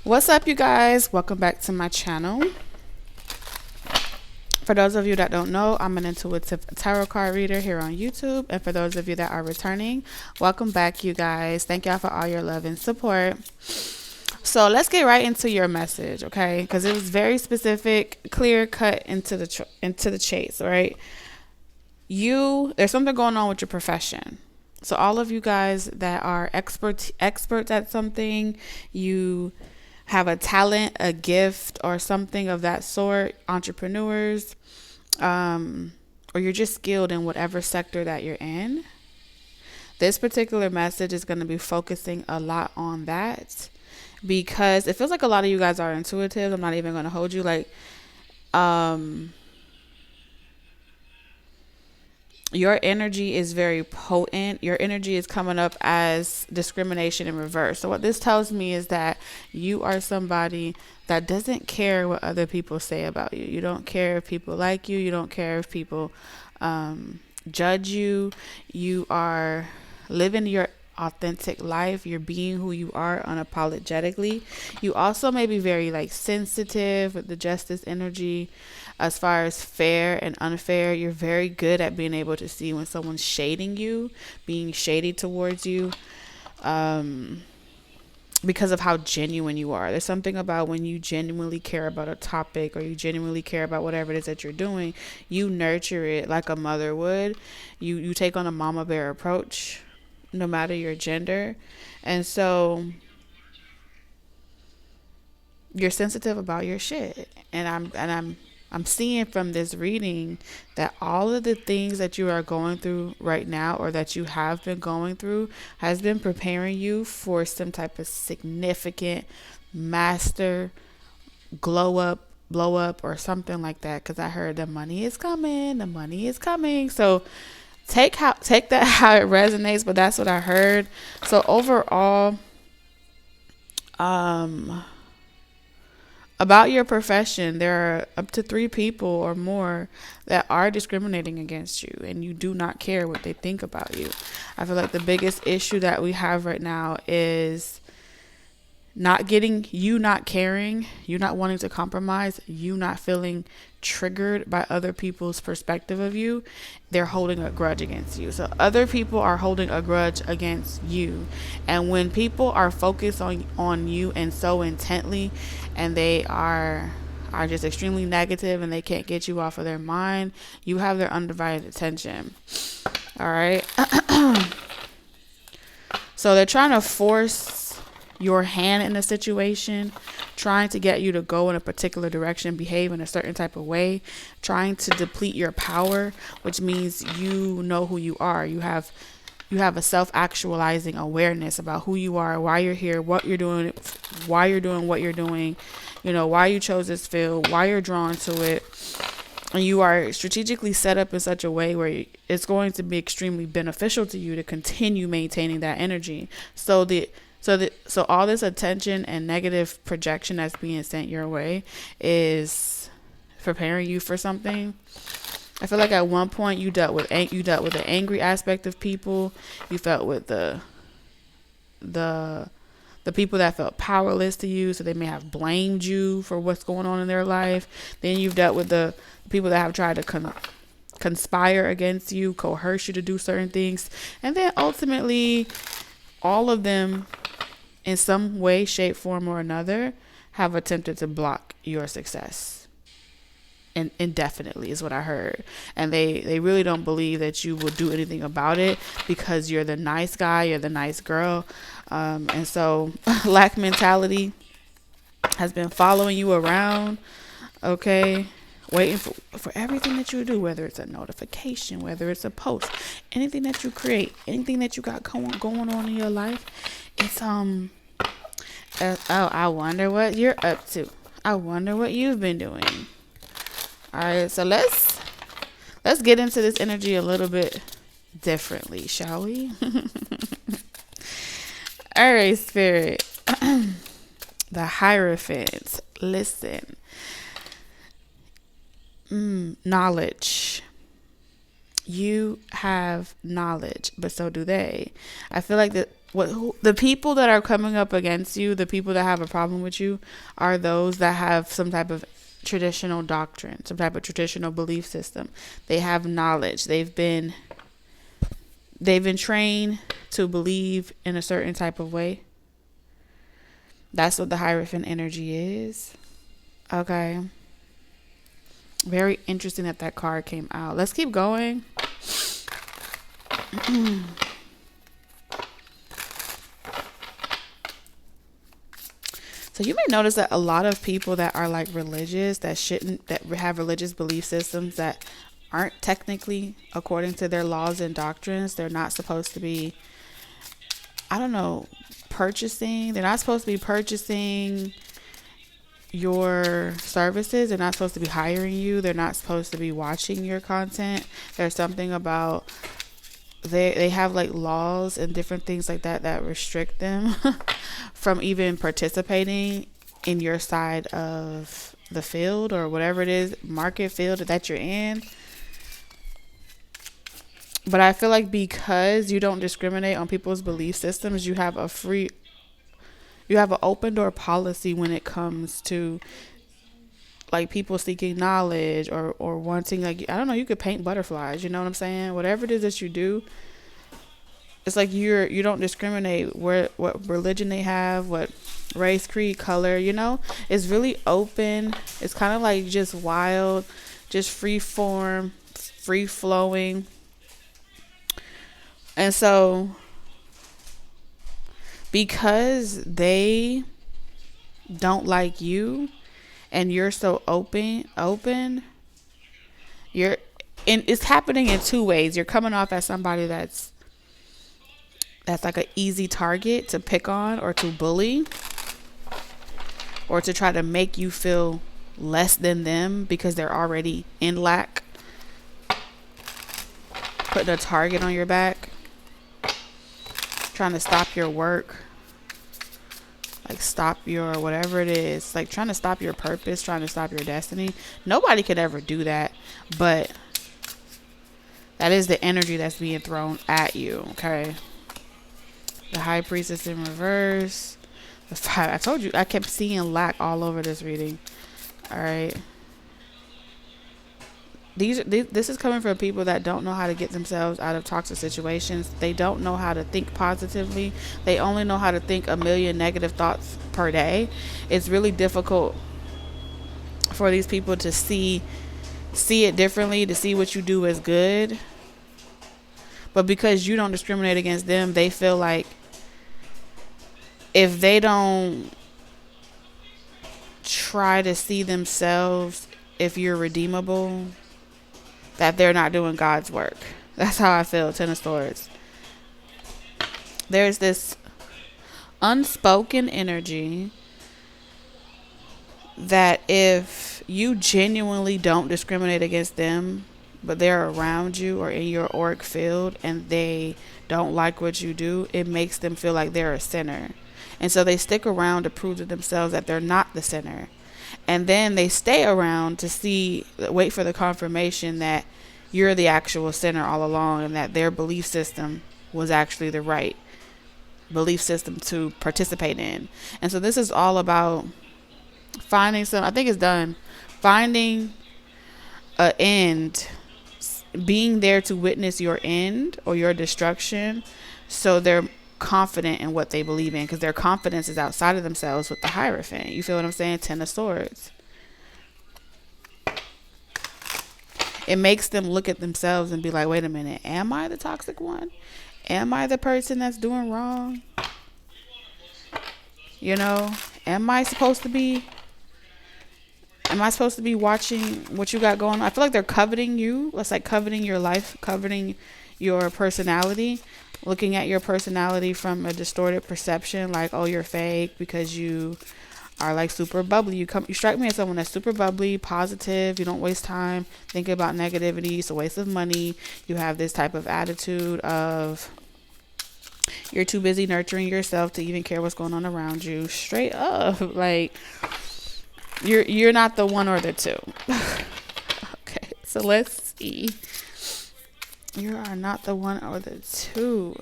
What's up, you guys? Welcome back to my channel. For those of you that don't know, I'm an intuitive tarot card reader here on YouTube. And for those of you that are returning, welcome back, you guys. Thank y'all for all your love and support. So let's get right into your message, okay? Because it was very specific, clear cut into the chase, right? There's something going on with your profession. So all of you guys that are experts at something, you have a talent, a gift, or something of that sort, entrepreneurs, or you're just skilled in whatever sector that you're in. This particular message is going to be focusing a lot on that because it feels like a lot of you guys are intuitive. I'm not even going to hold you your energy is very potent. Your energy is coming up as discrimination in reverse. So what this tells me is that you are somebody that doesn't care what other people say about you. You don't care if people like you. You don't care if people judge you. You are living your authentic life. You're being who you are unapologetically. You also may be very sensitive with the justice energy. As far as fair and unfair, you're very good at being able to see when someone's shading you, being shady towards you, because of how genuine you are. There's something about when you genuinely care about a topic or you genuinely care about whatever it is that you're doing, you nurture it like a mother would. You take on a mama bear approach, no matter your gender. And so you're sensitive about your shit. And I'm seeing from this reading that all of the things that you are going through right now, or that you have been going through, has been preparing you for some type of significant master blow up, or something like that. Because I heard the money is coming. So take that how it resonates, but that's what I heard. So overall, about your profession, there are up to 3 people or more that are discriminating against you, and you do not care what they think about you. I feel like the biggest issue that we have right now is not caring, you not wanting to compromise, you not feeling triggered by other people's perspective of you. They're holding a grudge against you. So other people are holding a grudge against you. And when people are focused on you and so intently, and they are just extremely negative and they can't get you off of their mind, you have their undivided attention. All right. So they're trying to force your hand in a situation, trying to get you to go in a particular direction, behave in a certain type of way, trying to deplete your power, which means you know who you are. You have a self-actualizing awareness about who you are, why you're here, what you're doing, why you're doing what you're doing, why you chose this field, why you're drawn to it. And you are strategically set up in such a way where it's going to be extremely beneficial to you to continue maintaining that energy. So all this attention and negative projection that's being sent your way is preparing you for something. I feel like at one point you dealt with the angry aspect of people. You felt with the people that felt powerless to you, so they may have blamed you for what's going on in their life. Then you've dealt with the people that have tried to conspire against you, coerce you to do certain things. And then ultimately, all of them, in some way, shape, form, or another, have attempted to block your success. And indefinitely is what I heard. And they really don't believe that you will do anything about it because you're the nice guy, you're the nice girl. And so lack mentality has been following you around, okay? Waiting for everything that you do, whether it's a notification, whether it's a post, anything that you create, anything that you got going on in your life. It's I wonder what you're up to. I wonder what you've been doing. All right, so let's get into this energy a little bit differently, shall we? All right, Spirit. The Hierophant. Listen. Knowledge. You have knowledge, but so do they. I feel like that the people that are coming up against you, the people that have a problem with you, are those that have some type of traditional doctrine, some type of traditional belief system. They have knowledge. They've been trained to believe in a certain type of way. That's what the Hierophant energy is. Okay. Very interesting that card came out. Let's keep going. So you may notice that a lot of people that are like religious, that have religious belief systems that aren't technically according to their laws and doctrines, they're not supposed to be, purchasing. They're not supposed to be purchasing your services. They're not supposed to be hiring you. They're not supposed to be watching your content. There's something about they have like laws and different things like that restrict them from even participating in your side of the field or whatever it is, market field that you're in. But I feel like because you don't discriminate on people's belief systems, you have an open door policy when it comes to like people seeking knowledge or wanting, like, you could paint butterflies, you know what I'm saying? Whatever it is that you do, it's like you don't discriminate what religion they have, what race, creed, color, it's really open. It's kind of like just wild, just free form, free flowing. And so because they don't like you and you're so open, it's happening in two ways. You're coming off as somebody that's like an easy target to pick on or to bully or to try to make you feel less than them because they're already in lack. Putting a target on your back. Trying to stop your work. Like stop your whatever it is. Like trying to stop your purpose. Trying to stop your destiny. Nobody could ever do that. But that is the energy that's being thrown at you. Okay. The High Priestess in reverse. The Five. I told you I kept seeing lack all over this reading. All right. This is coming from people that don't know how to get themselves out of toxic situations. They don't know how to think positively. They only know how to think a million negative thoughts per day. It's really difficult for these people to see it differently, to see what you do as good. But because you don't discriminate against them, they feel like if they don't try to see themselves, if you're redeemable, that they're not doing God's work. That's how I feel. Ten of Swords. There's this unspoken energy that if you genuinely don't discriminate against them, but they're around you or in your auric field and they don't like what you do, it makes them feel like they're a sinner. And so they stick around to prove to themselves that they're not the sinner. And then they stay around to wait for the confirmation that you're the actual sinner all along and that their belief system was actually the right belief system to participate in. And so this is all about finding an end, being there to witness your end or your destruction. So they're confident in what they believe in because their confidence is outside of themselves with the Hierophant. You feel what I'm saying? Ten of Swords. It makes them look at themselves and be like, wait a minute, am I the toxic one? Am I the person that's doing wrong? Am I supposed to be watching what you got going on? I feel like they're coveting you. It's like coveting your life, coveting your personality, looking at your personality from a distorted perception, like, oh, you're fake because you are like super bubbly. You strike me as someone that's super bubbly, positive. You don't waste time thinking about negativity. It's a waste of money. You have this type of attitude of you're too busy nurturing yourself to even care what's going on around you. Straight up, like you're not the one or the two. Okay, so let's see. You are not the one or the two.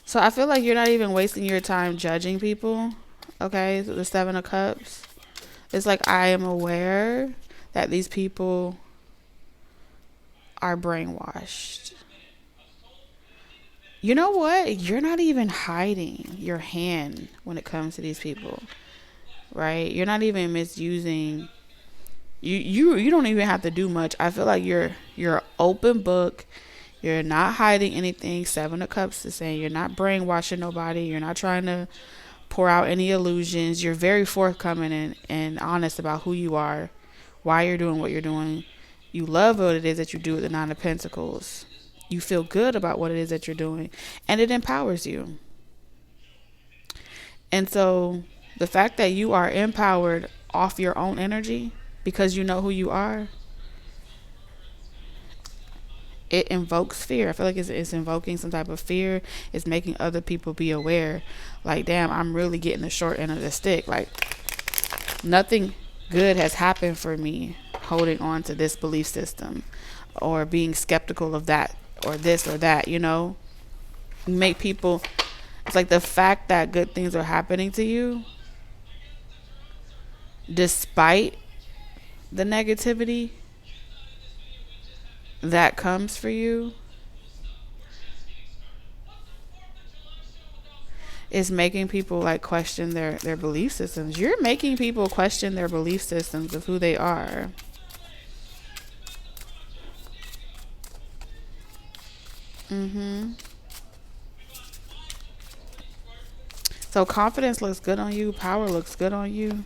So I feel like you're not even wasting your time judging people. Okay, so the Seven of Cups. It's like I am aware that these people are brainwashed. You know what? You're not even hiding your hand when it comes to these people, right? You're not even misusing. You don't even have to do much. I feel like you're open book. You're not hiding anything. Seven of Cups is saying you're not brainwashing nobody. You're not trying to pour out any illusions. You're very forthcoming and honest about who you are, why you're doing what you're doing. You love what it is that you do with the Nine of Pentacles. You feel good about what it is that you're doing, and it empowers you. And so the fact that you are empowered off your own energy because you know who you are, it invokes fear. I feel like it's invoking some type of fear. It's making other people be aware. Like, damn, I'm really getting the short end of the stick. Like, nothing good has happened for me holding on to this belief system or being skeptical of that or this or that, you know? Make people, it's like the fact that good things are happening to you despite the negativity that comes for you is making people like question their belief systems. You're making people question their belief systems of who they are. So confidence looks good on you. Power looks good on you.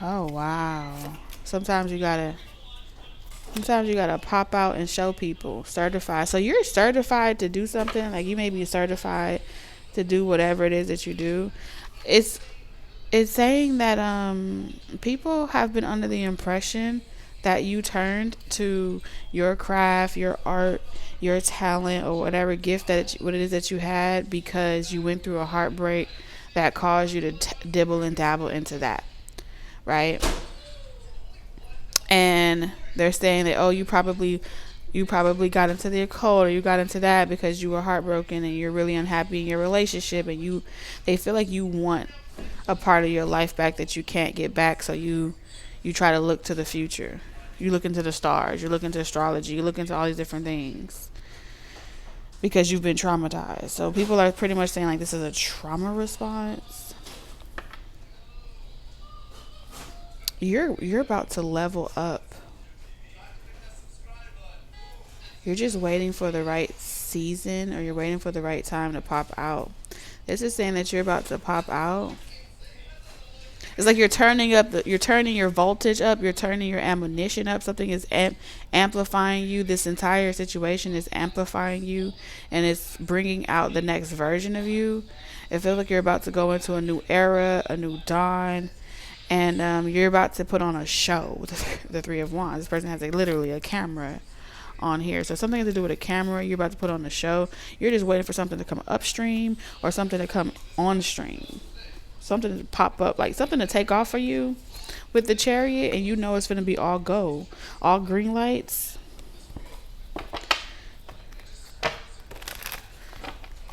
Oh wow. Sometimes you gotta pop out and show people. Certified. So you're certified to do something. Like you may be certified to do whatever it is that you do. It's it's saying that people have been under the impression that you turned to your craft, your art, your talent, or whatever gift what it is that you had because you went through a heartbreak that caused you to dibble and dabble into that, right? And they're saying that, oh, you probably got into the occult or you got into that because you were heartbroken and you're really unhappy in your relationship, and they feel like you want a part of your life back that you can't get back, so you try to look to the future. You look into the stars, you look into astrology, you look into all these different things because you've been traumatized. So people are pretty much saying like this is a trauma response. You're about to level up. You're just waiting for the right season, or you're waiting for the right time to pop out. This is saying that you're about to pop out. It's like you're turning your voltage up, you're turning your ammunition up. Something is amplifying you. This entire situation is amplifying you, and it's bringing out the next version of you. It feels like you're about to go into a new era, a new dawn, and you're about to put on a show with the Three of Wands. This person has literally a camera on here. So something has to do with a camera. You're about to put on a show. You're just waiting for something to come upstream or something to come on stream. Something to pop up, like something to take off for you with the Chariot, and you know it's going to be all go, all green lights.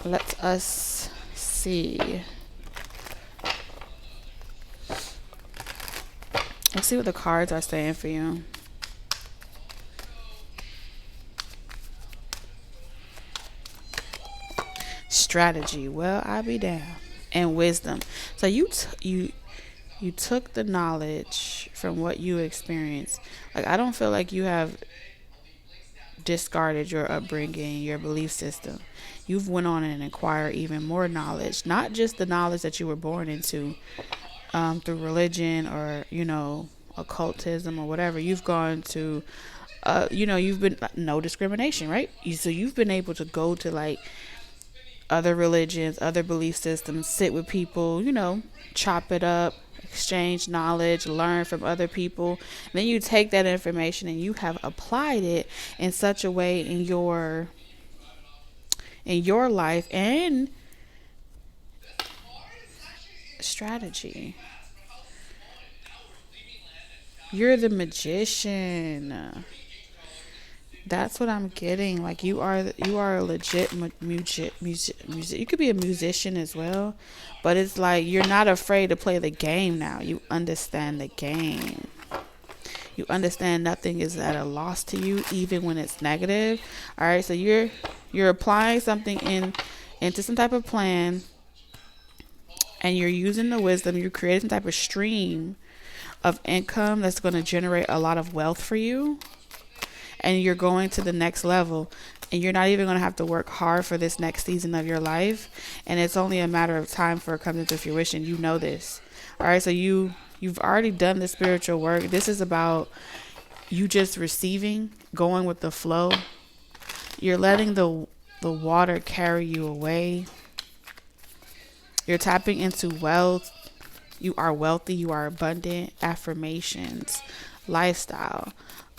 Let us see. Let's see what the cards are saying for you. Strategy. Well, I be damned. And wisdom. So you took the knowledge from what you experienced. Like, I don't feel like you have discarded your upbringing, your belief system. You've went on and acquired even more knowledge, not just the knowledge that you were born into through religion or occultism or whatever. You've gone to you've been no discrimination, right? So you've been able to go to like other religions, other belief systems, sit with people, chop it up, exchange knowledge, learn from other people. And then you take that information and you have applied it in such a way in your life and strategy. You're the magician. That's what I'm getting. Like you are a legit music. You could be a musician as well, but it's like you're not afraid to play the game now. You understand the game. You understand nothing is at a loss to you, even when it's negative. All right, so you're applying something into some type of plan, and you're using the wisdom. You're creating some type of stream of income that's going to generate a lot of wealth for you, and you're going to the next level, and you're not even going to have to work hard for this next season of your life, and it's only a matter of time for it coming to fruition. You know this. All right, so you've already done the spiritual work. This is about you just receiving, going with the flow. You're letting the water carry you away. You're tapping into wealth. You are wealthy, you are abundant. Affirmations, lifestyle.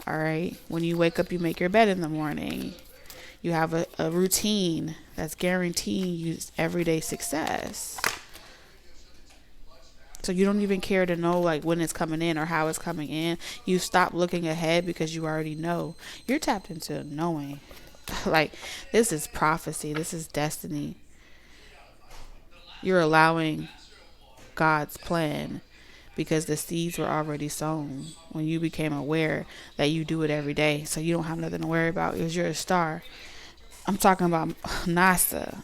All right. When you wake up, you make your bed in the morning. You have a routine that's guaranteeing you everyday success. So you don't even care to know like when it's coming in or how it's coming in. You stop looking ahead because you already know. You're tapped into knowing. Like this is prophecy. This is destiny. You're allowing God's plan because the seeds were already sown when you became aware that you do it every day. So you don't have nothing to worry about because you're a star. I'm talking about NASA.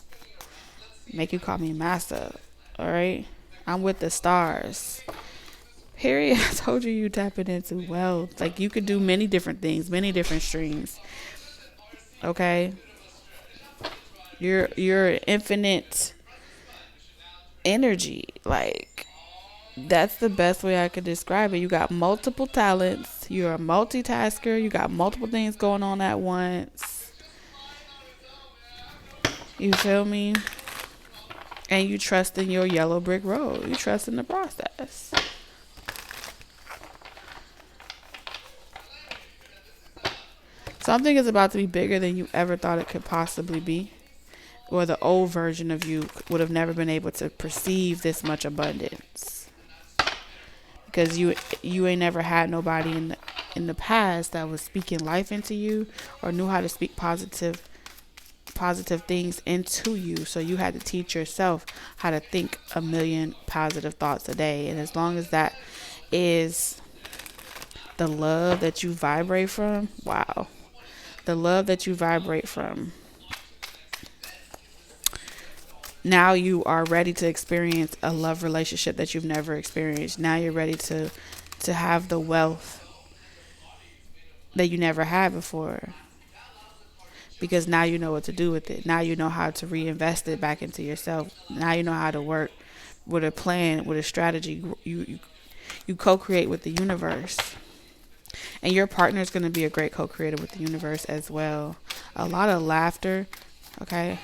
Make you call me Master. All right. I'm with the stars. Period. I told you tapping into wealth. Like you could do many different things, many different streams. Okay. You're infinite energy. Like that's the best way I could describe it. You got multiple talents. You're a multitasker. You got multiple things going on at once. You feel me? And you trust in your yellow brick road. You trust in the process. Something is about to be bigger than you ever thought it could possibly be. Or the old version of you would have never been able to perceive this much abundance. Because you ain't never had nobody in the past that was speaking life into you or knew how to speak positive things into you. So you had to teach yourself how to think a million positive thoughts a day. And as long as that is the love that you vibrate from, wow, the love that you vibrate from, now you are ready to experience a love relationship that you've never experienced. Now you're ready to have the wealth that you never had before. Because now you know what to do with it. Now you know how to reinvest it back into yourself. Now you know how to work with a plan, with a strategy. You co-create with the universe. And your partner is going to be a great co-creator with the universe as well. A lot of laughter, okay?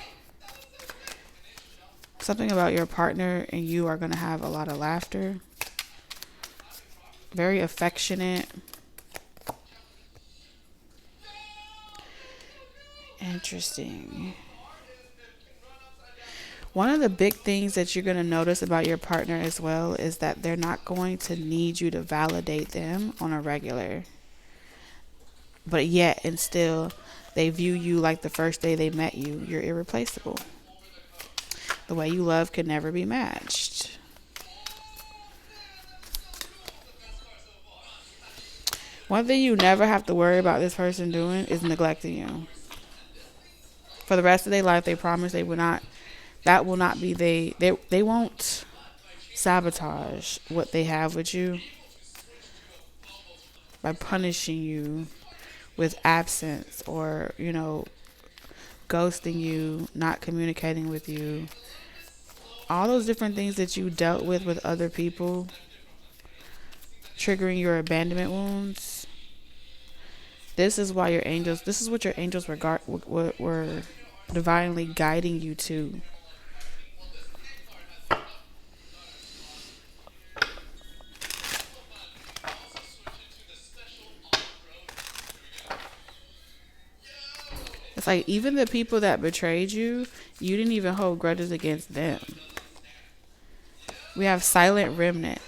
Something about your partner and you are going to have a lot of laughter. Very affectionate. Interesting. One of the big things that you're going to notice about your partner as well is that they're not going to need you to validate them on a regular. But yet and still, they view you like the first day they met you. You're irreplaceable. The way you love can never be matched. One thing you never have to worry about this person doing is neglecting you. For the rest of their life, they promise they will not. That will not be they won't sabotage what they have with you by punishing you with absence or, ghosting you, not communicating with you. All those different things that you dealt with other people, triggering your abandonment wounds. This is what your angels were divinely guiding you to. It's like even the people that betrayed you, you didn't even hold grudges against them. We have silent remnants.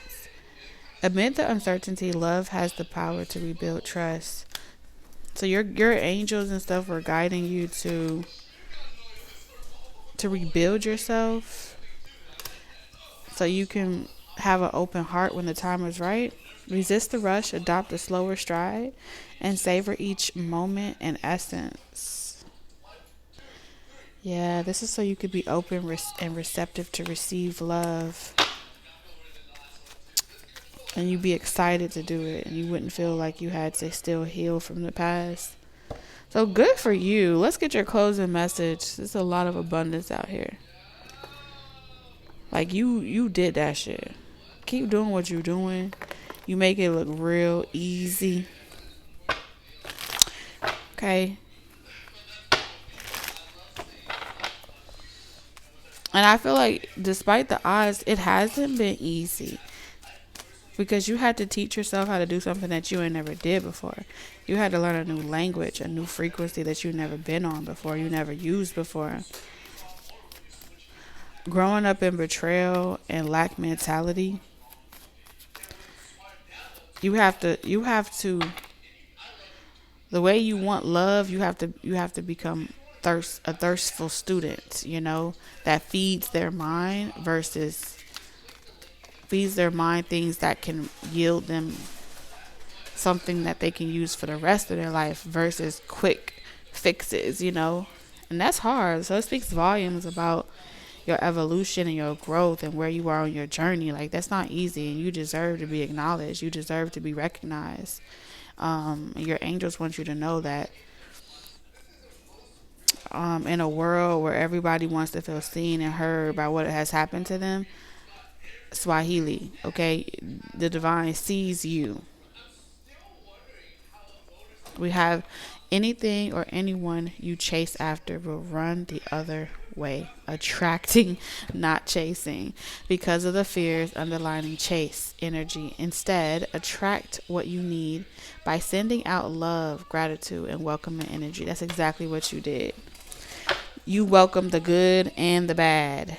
Amid the uncertainty, love has the power to rebuild trust. So your angels and stuff were guiding you to rebuild yourself so you can have an open heart when the time is right. Resist the rush, adopt a slower stride, and savor each moment and essence. Yeah, this is so you could be open and receptive to receive love. And you be excited to do it. And you wouldn't feel like you had to still heal from the past. So good for you. Let's get your closing message. There's a lot of abundance out here. Like you did that shit. Keep doing what you're doing. You make it look real easy. Okay. And I feel like despite the odds, it hasn't been easy. Because you had to teach yourself how to do something that you ain't never did before. You had to learn a new language, a new frequency that you never been on before, you never used before. Growing up in betrayal and lack mentality, you have to the way you want love, you have to become a thirstful student, that feeds their mind things that can yield them something that they can use for the rest of their life versus quick fixes. And that's hard. So it speaks volumes about your evolution and your growth and where you are on your journey. Like, that's not easy, and you deserve to be acknowledged. You deserve to be recognized. And your angels want you to know that in a world where everybody wants to feel seen and heard by what has happened to them, Swahili, okay? The divine sees you. We have anything or anyone you chase after will run the other way, attracting, not chasing, because of the fears underlying chase energy. Instead, attract what you need by sending out love, gratitude, and welcoming energy. That's exactly what you did. You welcome the good and the bad.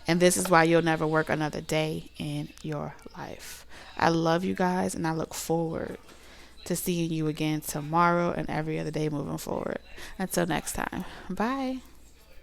And this is why you'll never work another day in your life. I love you guys, and I look forward to seeing you again tomorrow and every other day moving forward. Until next time. Bye.